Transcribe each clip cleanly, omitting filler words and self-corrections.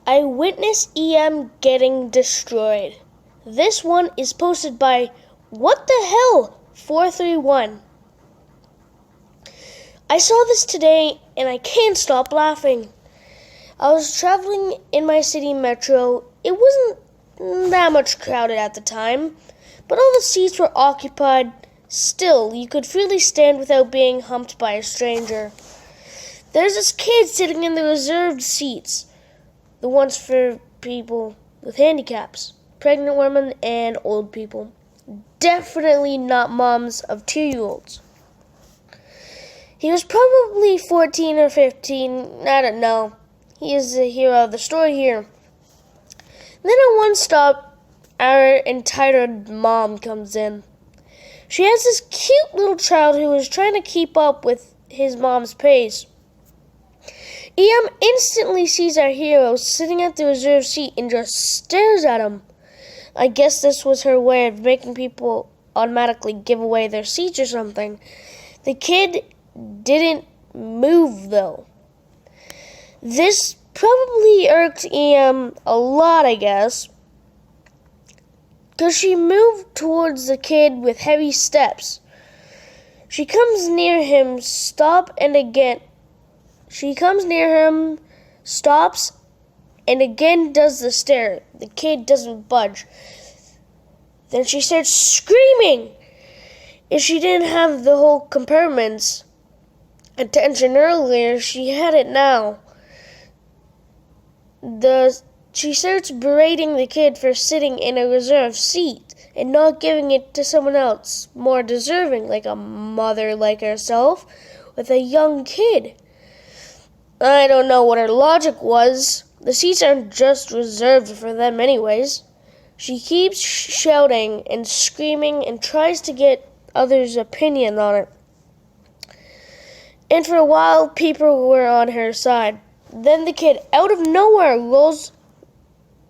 I witness EM getting destroyed. This one is posted by What the Hell 431. I saw this today and I can't stop laughing. I was traveling in my city metro. It wasn't that much crowded at the time, but all the seats were occupied. Still, you could freely stand without being humped by a stranger. There's this kid sitting in the reserved seats, the ones for people with handicaps, pregnant women, and old people. Definitely not moms of 2-year-olds. He was probably 14 or 15, I don't know. He is the hero of the story here. Then at one stop, our entitled mom comes in. She has this cute little child who is trying to keep up with his mom's pace. EM instantly sees our hero sitting at the reserved seat and just stares at him. I guess this was her way of making people automatically give away their seats or something. The kid didn't move, though. This probably irked EM a lot, I guess, because she moved towards the kid with heavy steps. She comes near him, stops, and again does the stare. The kid doesn't budge. Then she starts screaming. If she didn't have the whole compartment's attention earlier, she had it now. She starts berating the kid for sitting in a reserved seat and not giving it to someone else more deserving, like a mother like herself, with a young kid. I don't know what her logic was. The seats aren't just reserved for them anyways. She keeps shouting and screaming and tries to get others' opinion on it. And for a while, people were on her side. Then the kid, out of nowhere, rolls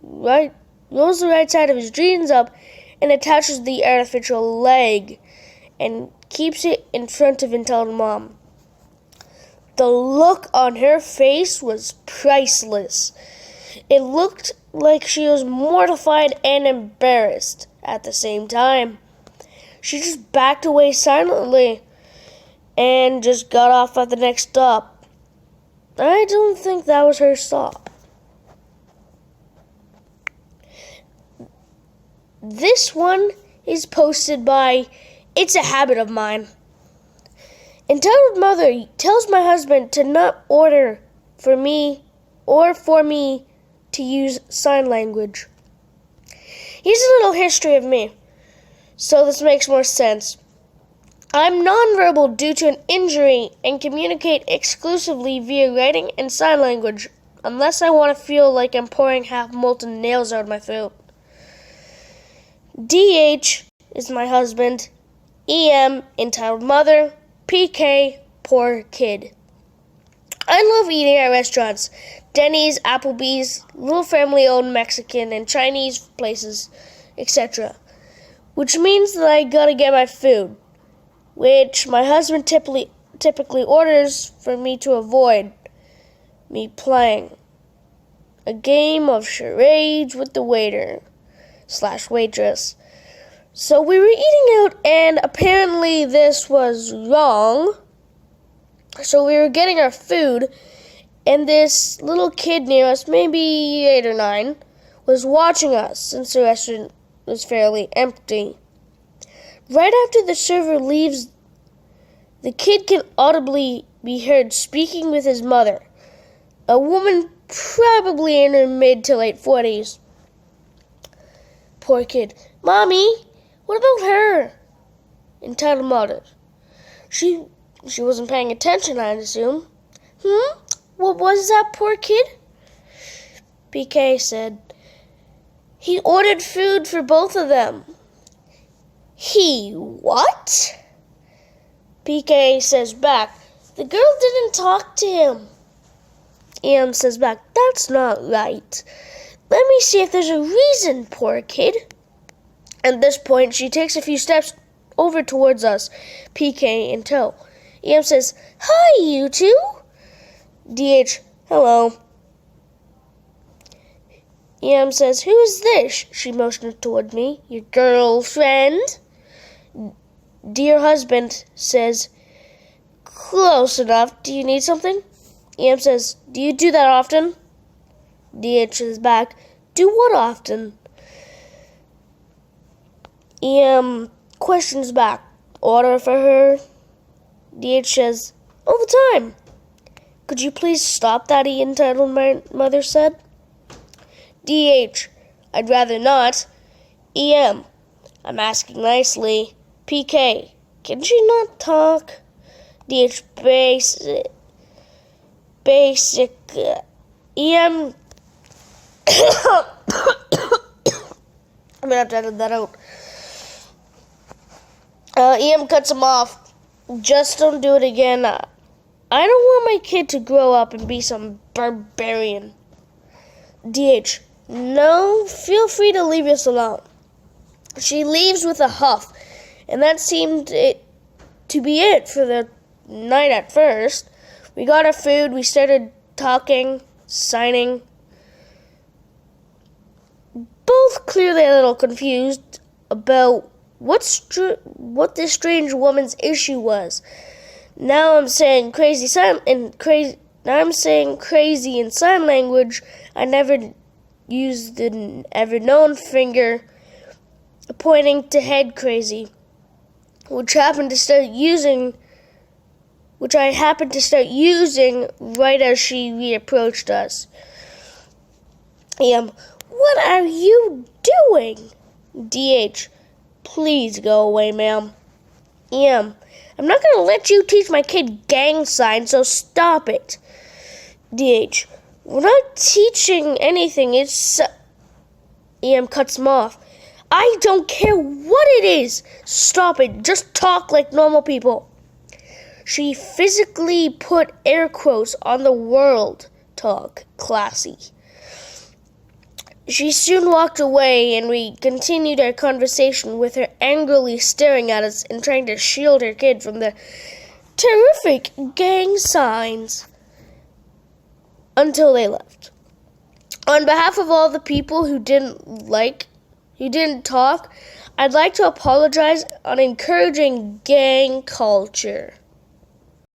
the right side of his jeans up and attaches the artificial leg and keeps it in front of entitled mom. The look on her face was priceless. It looked like she was mortified and embarrassed at the same time. She just backed away silently and just got off at the next stop. I don't think that was her stop. This one is posted by It's a Habit of Mine. Entitled mother tells my husband to not order for me to use sign language. Here's a little history of me, so this makes more sense. I'm nonverbal due to an injury and communicate exclusively via writing and sign language, unless I want to feel like I'm pouring half-molten nails out of my throat. DH is my husband, EM, entitled mother, PK, poor kid. I love eating at restaurants, Denny's, Applebee's, little family-owned Mexican and Chinese places, etc., which means that I gotta get my food, which my husband typically orders for me to avoid me playing a game of charades with the waiter/waitress. So we were eating out, and apparently this was wrong. So we were getting our food, and this little kid near us, maybe 8 or 9, was watching us since the restaurant was fairly empty. Right after the server leaves, the kid can audibly be heard speaking with his mother, a woman probably in her mid to late 40s. Poor kid. Mommy, what about her? Entitled mother. She wasn't paying attention, I'd assume. What was that, poor kid? PK said, he ordered food for both of them. He what? PK says back, the girl didn't talk to him. EM says back, that's not right. Let me see if there's a reason, poor kid. At this point, she takes a few steps over towards us, PK in tow. EM says, hi, you two. DH, hello. EM says, "Who is this?" She motioned toward me. "Your girlfriend?" Dear husband says, "Close enough. Do you need something?" EM says, "Do you do that often?" DH is back. "Do what often?" EM questions back. "Order for her?" DH says, "All the time." "Could you please stop that, entitled my mother said." DH, "I'd rather not." EM, "I'm asking nicely." PK, "Can she not talk?" DH, basic. EM, I'm gonna have to edit that out. EM cuts him off. "Just don't do it again. I don't want my kid to grow up and be some barbarian." DH, "No, feel free to leave us alone." She leaves with a huff, and that seemed to be it for the night at first. We got our food, we started talking, signing. Both clearly a little confused about what this strange woman's issue was. Now I'm saying crazy in sign language. I never used the ever known finger pointing to head crazy, which I happened to start using right as she reapproached us. "What are you doing?" DH, "Please go away, ma'am." "I'm not going to let you teach my kid gang signs, so stop it." DH, "We're not teaching anything, it's..." EM cuts him off. "I don't care what it is. Stop it. Just talk like normal people." She physically put air quotes on the word talk, classy. She soon walked away, and we continued our conversation with her angrily staring at us and trying to shield her kid from the terrific gang signs until they left. On behalf of all the people who didn't talk, I'd like to apologize on encouraging gang culture.